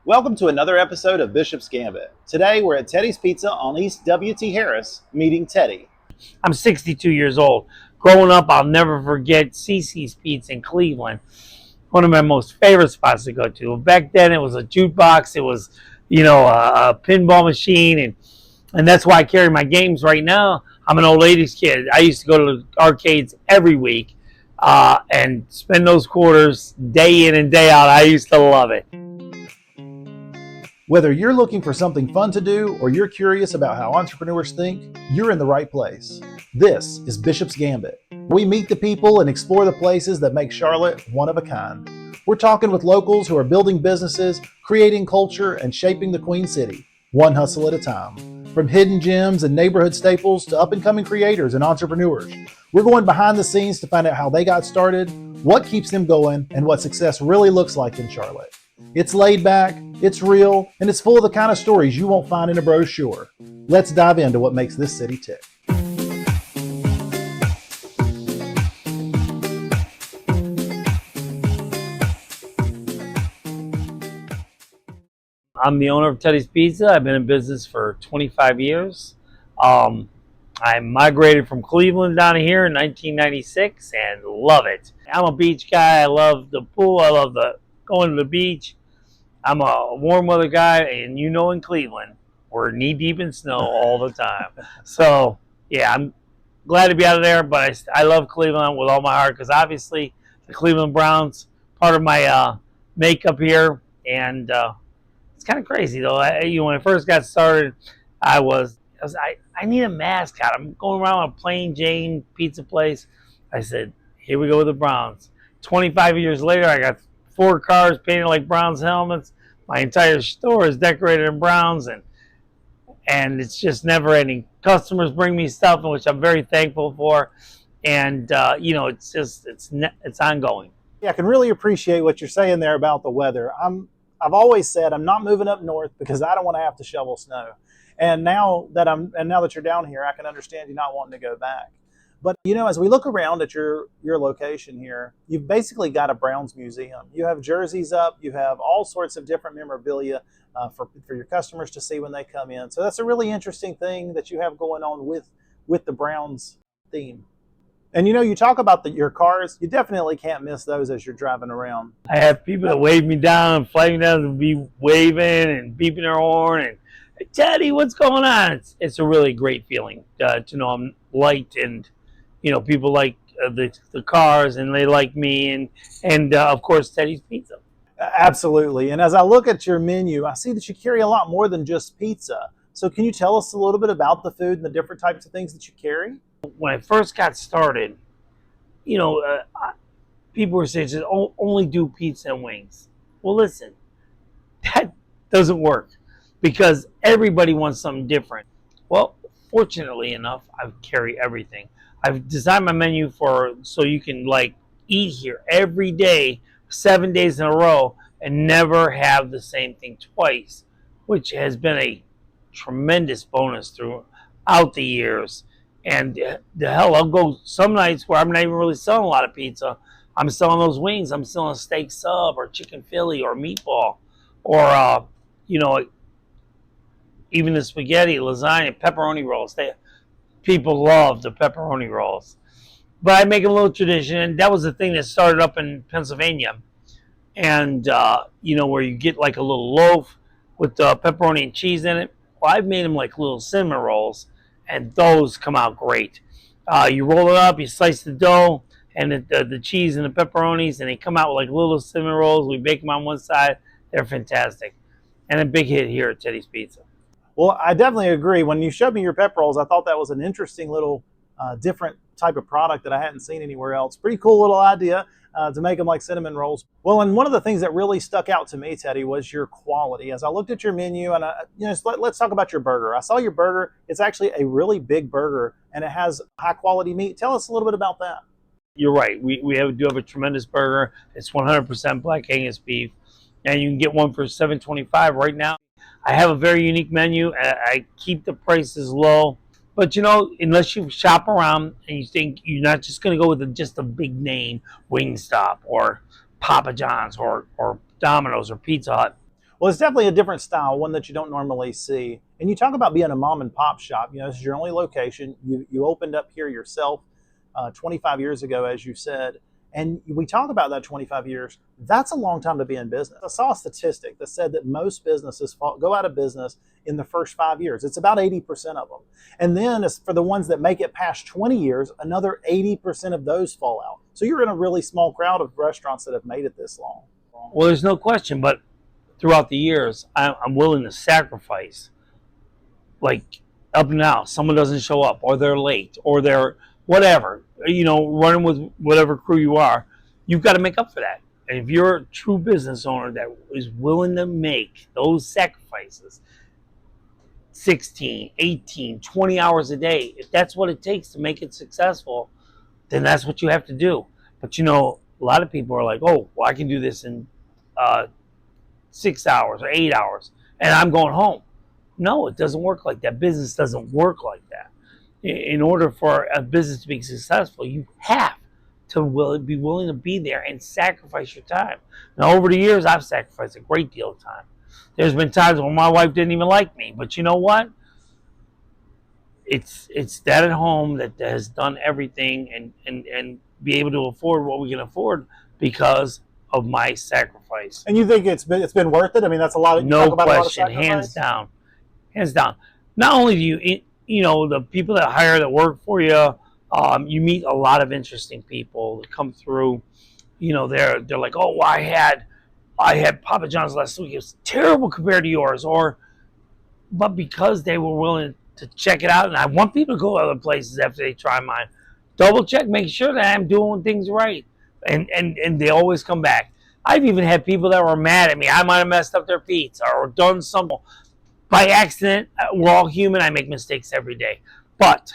Welcome to another episode of Bishop's Gambit. Today we're at Teddy's Pizza on East W.T. Harris, meeting Teddy. I'm 62 years old. Growing up, I'll never forget CC's Pizza in Cleveland. One of my most favorite spots to go to. Back then, it was a jukebox. It was, a pinball machine, and that's why I carry my games right now. I'm an old ladies kid. I used to go to arcades every week and spend those quarters day in and day out. I used to love it. Whether you're looking for something fun to do or you're curious about how entrepreneurs think, you're in the right place. This is Bishop's Gambit. We meet the people and explore the places that make Charlotte one of a kind. We're talking with locals who are building businesses, creating culture, and shaping the Queen City, one hustle at a time. From hidden gems and neighborhood staples to up-and-coming creators and entrepreneurs, we're going behind the scenes to find out how they got started, what keeps them going, and what success really looks like in Charlotte. It's laid back, it's real, and it's full of the kind of stories you won't find in a brochure. Let's dive into what makes this city tick. I'm the owner of Teddy's Pizza. I've been in business for 25 years. I migrated from Cleveland down here in 1996 and love it. I'm a beach guy. I love the pool. I love going to the beach. I'm a warm weather guy, and in Cleveland, we're knee deep in snow all the time. So, yeah, I'm glad to be out of there, but I love Cleveland with all my heart because obviously the Cleveland Browns, part of my makeup here, and it's kind of crazy though. When I first got started, I need a mascot. I'm going around a plain Jane pizza place. I said, here we go with the Browns. 25 years later, I got 4 cars painted like Browns helmets. My entire store is decorated in Browns, and it's just never ending. Customers bring me stuff, which I'm very thankful for, and it's ongoing. Yeah, I can really appreciate what you're saying there about the weather. I've always said I'm not moving up north because I don't want to have to shovel snow. And now that you're down here, I can understand you not wanting to go back. But as we look around at your location here, you've basically got a Browns museum. You have jerseys up, you have all sorts of different memorabilia for your customers to see when they come in. So that's a really interesting thing that you have going on with the Browns theme. And you talk about your cars, you definitely can't miss those as you're driving around. I have people that wave me down, flag me down, and be waving and beeping their horn and, hey, Teddy, what's going on? It's a really great feeling to know I'm liked, and people like the cars, and they like me, and of course Teddy's Pizza. Absolutely. And as I look at your menu, I see that you carry a lot more than just pizza. So can you tell us a little bit about the food and the different types of things that you carry? When I first got started, people were saying, only do pizza and wings. Well, listen, that doesn't work because everybody wants something different. Well, fortunately enough, I carry everything. I've designed my menu so you can eat here every day, 7 days in a row, and never have the same thing twice, which has been a tremendous bonus throughout the years. And the hell, I'll go some nights where I'm not even really selling a lot of pizza. I'm selling those wings. I'm selling a steak sub or chicken Philly or meatball or, even the spaghetti, lasagna, pepperoni rolls. People love the pepperoni rolls. But I make a little tradition, and that was the thing that started up in Pennsylvania. And, where you get like a little loaf with pepperoni and cheese in it. Well, I've made them like little cinnamon rolls, and those come out great. You roll it up, you slice the dough, and the cheese and the pepperonis, and they come out with like little cinnamon rolls. We bake them on one side. They're fantastic. And a big hit here at Teddy's Pizza. Well, I definitely agree. When you showed me your pep rolls, I thought that was an interesting little different type of product that I hadn't seen anywhere else. Pretty cool little idea to make them like cinnamon rolls. Well, and one of the things that really stuck out to me, Teddy, was your quality. As I looked at your menu, and let's talk about your burger. I saw your burger. It's actually a really big burger, and it has high quality meat. Tell us a little bit about that. You're right. We do have a tremendous burger. It's 100% black Angus beef, and you can get one for $7.25 right now. I have a very unique menu. I keep the prices low. But, unless you shop around and you think you're not just going to go with just a big name, Wingstop or Papa John's or Domino's or Pizza Hut. Well, it's definitely a different style, one that you don't normally see. And you talk about being a mom and pop shop. You know, this is your only location. You opened up here yourself 25 years ago, as you said. And we talk about that 25 years. That's a long time to be in business. I saw a statistic that said that most businesses go out of business in the first 5 years. It's about 80% of them. And then as for the ones that make it past 20 years, another 80% of those fall out. So you're in a really small crowd of restaurants that have made it this long. Well, there's no question, but throughout the years, I'm willing to sacrifice. Like, up and out, someone doesn't show up, or they're late, or they're whatever, you know, running with whatever crew you are, you've got to make up for that. And if you're a true business owner that is willing to make those sacrifices, 16, 18, 20 hours a day, if that's what it takes to make it successful, then that's what you have to do. But, you know, a lot of people are like, oh, well, I can do this in 6 hours or 8 hours, and I'm going home. No, it doesn't work like that. Business doesn't work like that. In order for a business to be successful, you have to be willing to be there and sacrifice your time. Now, over the years, I've sacrificed a great deal of time. There's been times when my wife didn't even like me, but you know what? It's Dad at home that has done everything and be able to afford what we can afford because of my sacrifice. And you think it's been worth it? I mean, that's a lot of, no question, hands down. Hands down. Not only do you know, the people that hire that work for you, you meet a lot of interesting people that come through. You know, they're like, oh, well, I had Papa John's last week. It was terrible compared to yours. But because they were willing to check it out, and I want people to go other places after they try mine, double check, make sure that I'm doing things right, and they always come back. I've even had people that were mad at me. I might have messed up their pizza or done something by accident. We're all human. I make mistakes every day. But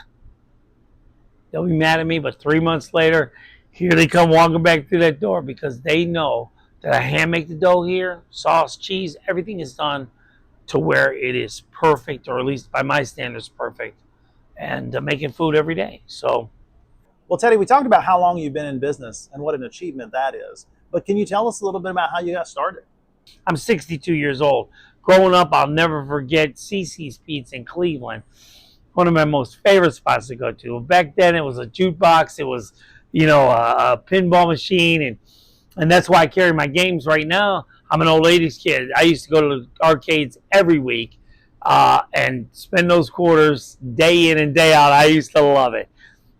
they'll be mad at me, but 3 months later, here they come walking back through that door because they know that I hand make the dough here, sauce, cheese, everything is done to where it is perfect, or at least by my standards, perfect, and making food every day. So, well, Teddy, we talked about how long you've been in business and what an achievement that is. But can you tell us a little bit about how you got started? I'm 62 years old. Growing up, I'll never forget CC's Pizza in Cleveland. One of my most favorite spots to go to. Back then, it was a jukebox. It was, you know, a pinball machine, and that's why I carry my games right now. I'm an old ladies kid. I used to go to the arcades every week and spend those quarters day in and day out. I used to love it.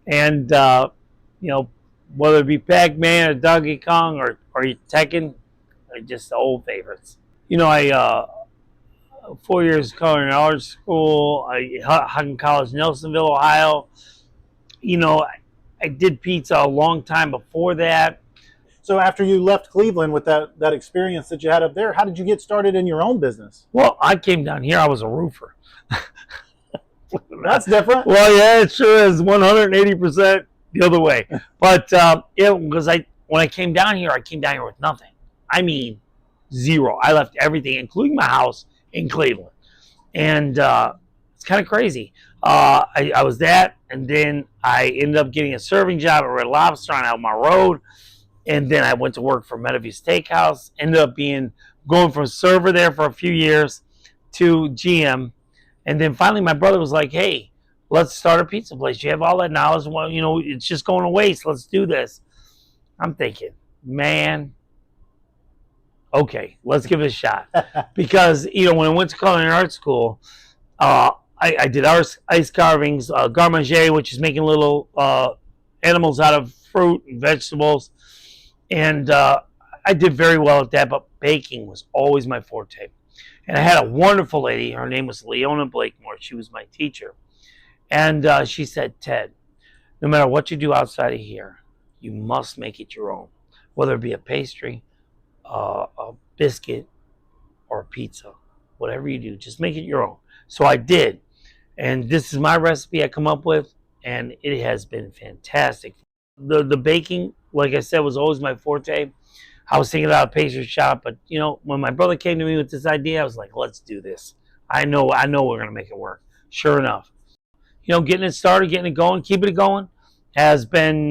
And, you know, whether it be Pac-Man or Donkey Kong or Tekken, they're just the old favorites. You know, I 4 years culinary arts school, Hutton College, Nelsonville, Ohio. You know, I did pizza a long time before that. So after you left Cleveland with that experience that you had up there, how did you get started in your own business? Well, I came down here. I was a roofer. That's different. Well, yeah, it sure is 180% the other way. But because when I came down here with nothing. I mean, zero. I left everything, including my house in Cleveland, and it's kind of crazy. I was that, and then I ended up getting a serving job at Red Lobster on Elmar Road. And then I went to work for Meadowview Steakhouse. Ended up going from server there for a few years to GM. And then finally my brother was like, hey, let's start a pizza place. You have all that knowledge. Well, you know, it's just going to waste. Let's do this. I'm thinking, man, okay, let's give it a shot. Because, you know, when I went to culinary arts school, I did ice carvings, garde manger, which is making little animals out of fruit and vegetables. And I did very well at that, but baking was always my forte. And I had a wonderful lady. Her name was Leona Blakemore. She was my teacher. And she said, Ted, no matter what you do outside of here, you must make it your own, whether it be a pastry, a biscuit, or a pizza. Whatever you do, just make it your own. So I did. And this is my recipe I come up with, and it has been fantastic. The baking, like I said, was always my forte. I was thinking about a pastry shop, but you know, when my brother came to me with this idea, I was like, let's do this. I know we're gonna make it work. Sure enough, you know, getting it started, getting it going, keeping it going has been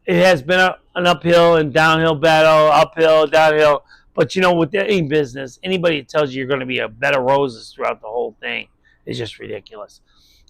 it has been an uphill and downhill battle, uphill, downhill. But you know, with any business, anybody that tells you you're going to be a bed of roses throughout the whole thing is just ridiculous.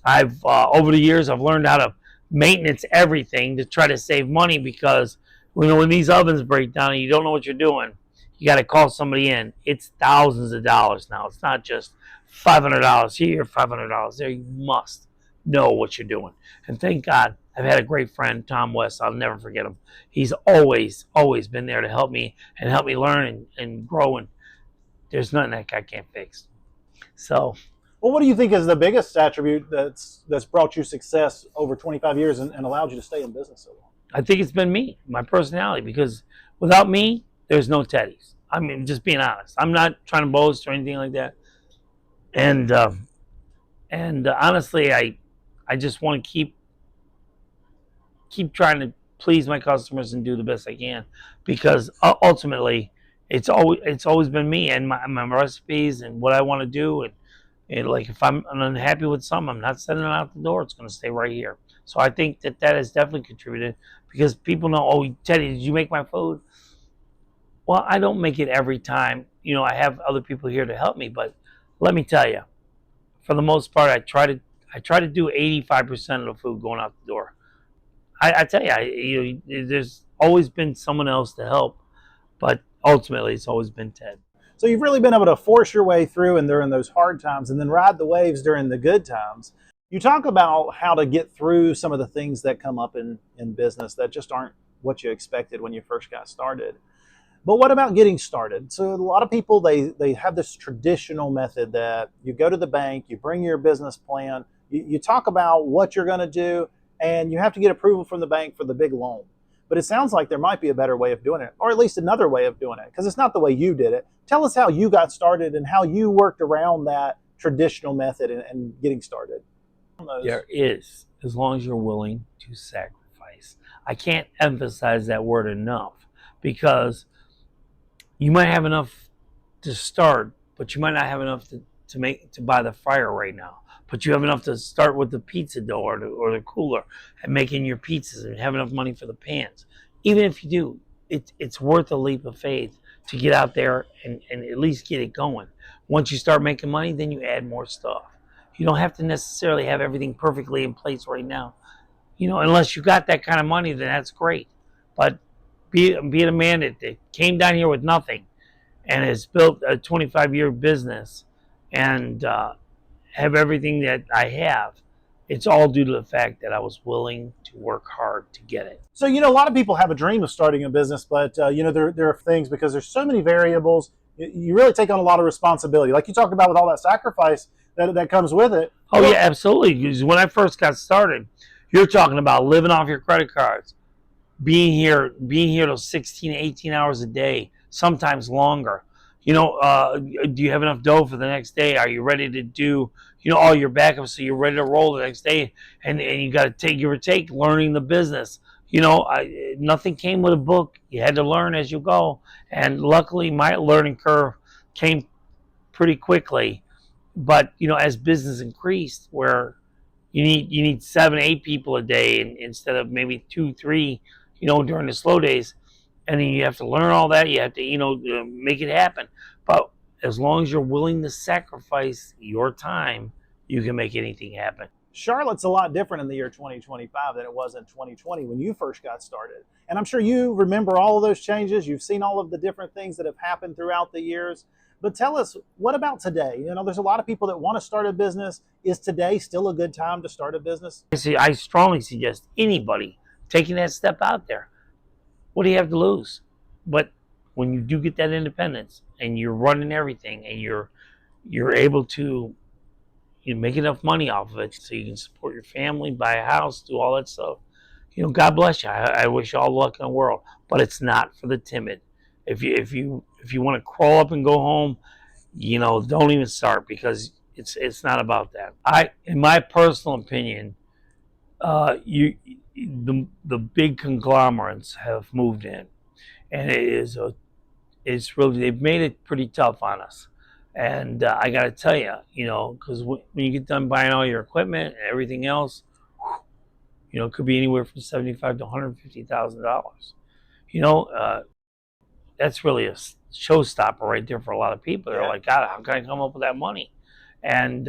I've over the years, I've learned how to maintenance everything to try to save money, because when these ovens break down and you don't know what you're doing, you got to call somebody in. It's thousands of dollars now. It's not just $500 here, $500 there. You must know what you're doing. And thank God, I've had a great friend, Tom West. I'll never forget him. He's always been there to help me and help me learn and grow. And there's nothing that guy can't fix. So, Well, what do you think is the biggest attribute that's brought you success over 25 years and allowed you to stay in business so long? I think it's been me, my personality, because without me, there's no Teddy's. I mean, just being honest. I'm not trying to boast or anything like that. And honestly, I just want to keep trying to please my customers and do the best I can, because ultimately it's always been me and my recipes and what I want to do, and like if I'm unhappy with something, I'm not sending it out the door. It's going to stay right here. So I think that has definitely contributed, because people know, oh, Teddy, did you make my food? Well, I don't make it every time. You know, I have other people here to help me, but let me tell you, for the most part, I try to do 85% of the food going out the door. I tell you, there's always been someone else to help, but ultimately it's always been Ted. So you've really been able to force your way through and during those hard times and then ride the waves during the good times. You talk about how to get through some of the things that come up in business that just aren't what you expected when you first got started. But what about getting started? So a lot of people, they have this traditional method that you go to the bank, you bring your business plan, you talk about what you're going to do, and you have to get approval from the bank for the big loan. But it sounds like there might be a better way of doing it, or at least another way of doing it, because it's not the way you did it. Tell us how you got started and how you worked around that traditional method and getting started. There is, as long as you're willing to sacrifice. I can't emphasize that word enough, because you might have enough to start, but you might not have enough to buy the fryer right now. But you have enough to start with the pizza dough or the cooler and making your pizzas, and have enough money for the pans. Even if you do, it's worth a leap of faith to get out there and at least get it going. Once you start making money, then you add more stuff. You don't have to necessarily have everything perfectly in place right now. You know, unless you got that kind of money, then that's great. But being a man that came down here with nothing and has built a 25-year business and have everything that I have, it's all due to the fact that I was willing to work hard to get it. So, a lot of people have a dream of starting a business, but, there are things, because there's so many variables, you really take on a lot of responsibility. Like you talked about with all that sacrifice that comes with it. Oh, yeah, absolutely. Because when I first got started, you're talking about living off your credit cards, being here those 16, 18 hours a day, sometimes longer. Do you have enough dough for the next day? Are you ready to do, all your backups so you're ready to roll the next day? And you got to give or take learning the business. Nothing came with a book. You had to learn as you go. And luckily, my learning curve came pretty quickly. But, as business increased, where you need 7, 8 people a day instead of maybe 2, 3, during the slow days. And then you have to learn all that. You have to, make it happen. But as long as you're willing to sacrifice your time, you can make anything happen. Charlotte's a lot different in the year 2025 than it was in 2020 when you first got started. And I'm sure you remember all of those changes. You've seen all of the different things that have happened throughout the years. But tell us, what about today? There's a lot of people that want to start a business. Is today still a good time to start a business? I strongly suggest anybody taking that step out there. What do you have to lose? But when you do get that independence and you're running everything and you're able to make enough money off of it so you can support your family, buy a house, do all that stuff, God bless you. I wish you all the luck in the world. But it's not for the timid. If you want to crawl up and go home, don't even start, because it's not about that. In my personal opinion, the big conglomerates have moved in, and it's really, they've made it pretty tough on us. And I got to tell you, because when you get done buying all your equipment and everything else, You know, it could be anywhere from $75,000 to $150,000. You know, that's really a showstopper right there for a lot of people. They're like, God, how can I come up with that money? And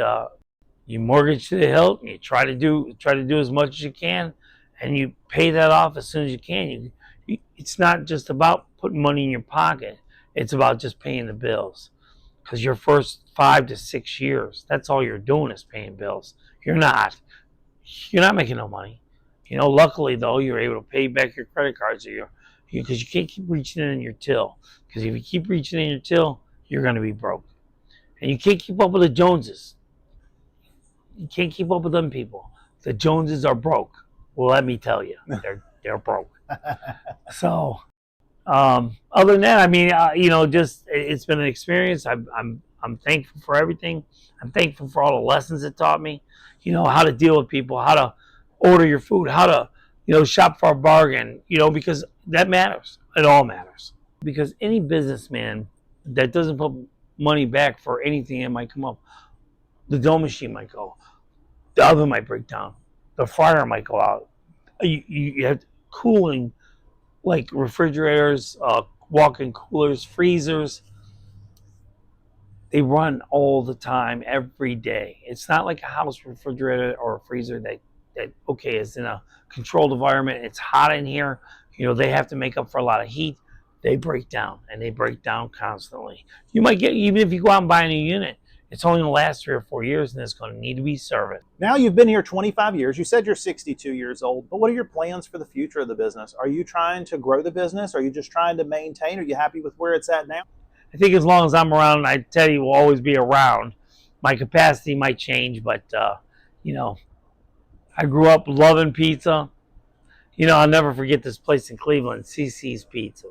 you mortgage to the hilt, and you try to do as much as you can, and you pay that off as soon as you can. It's not just about putting money in your pocket. It's about just paying the bills. Because your first 5 to 6 years, that's all you're doing is paying bills. You're not making no money. You know, luckily though, you're able to pay back your credit cards, because you can't keep reaching in your till. Because if you keep reaching in your till, you're going to be broke, and you can't keep up with the Joneses. You can't keep up with them people. The Joneses are broke. Well, let me tell you, they're broke. So, other than that, I mean, you know, just it's been an experience. I'm thankful for everything. I'm thankful for all the lessons it taught me. You know, how to deal with people, how to order your food, how to, you know, shop for a bargain. You know, because that matters. It all matters. Because any businessman that doesn't put money back for anything that might come up, the dough machine might go, the oven might break down, the fryer might go out. You have cooling, like refrigerators, walk-in coolers, freezers. They run all the time, every day. It's not like a house refrigerator or a freezer that okay, is in a controlled environment. It's hot in here. You know, they have to make up for a lot of heat. They break down, and they break down constantly. You might get, even if you go out and buy a new unit, it's only going to last 3 or 4 years, and it's going to need to be serviced. Now you've been here 25 years. You said you're 62 years old, but what are your plans for the future of the business? Are you trying to grow the business? Are you just trying to maintain? Are you happy with where it's at now? I think as long as I'm around, I tell you, will always be around. My capacity might change, but, you know, I grew up loving pizza. You know, I'll never forget this place in Cleveland, CC's Pizza.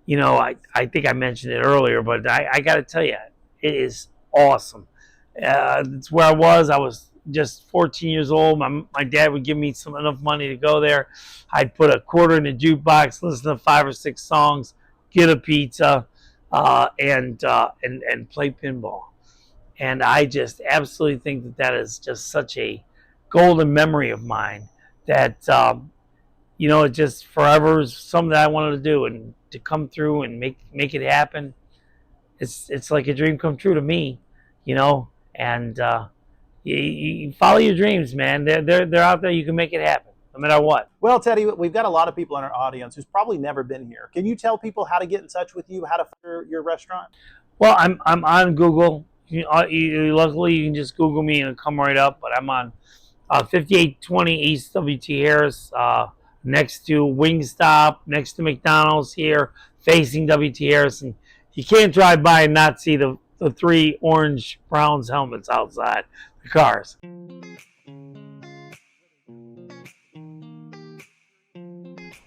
You know, I think I mentioned it earlier, but I got to tell you, it is awesome. It's where I was just 14 years old. My dad would give me enough money to go there. I'd put a quarter in the jukebox, listen to 5 or 6 songs, get a pizza, and play pinball. And I just absolutely think that is just such a golden memory of mine that, you know, it just forever is something that I wanted to do, and to come through and make it happen. It's like a dream come true to me, you know. And you follow your dreams, man. They're out there. You can make it happen, no matter what. Well, Teddy, we've got a lot of people in our audience who's probably never been here. Can you tell people how to get in touch with you, how to find your restaurant? Well, I'm on Google. Luckily, you can just Google me and it'll come right up. But I'm on 5820 East WT Harris, next to Wingstop, next to McDonald's here, facing WT Harris. And you can't drive by and not see the 3 orange Browns helmets outside the cars.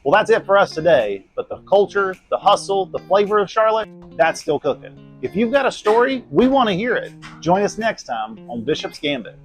Well, that's it for us today. But the culture, the hustle, the flavor of Charlotte, that's still cooking. If you've got a story, we want to hear it. Join us next time on Bishop's Gambit.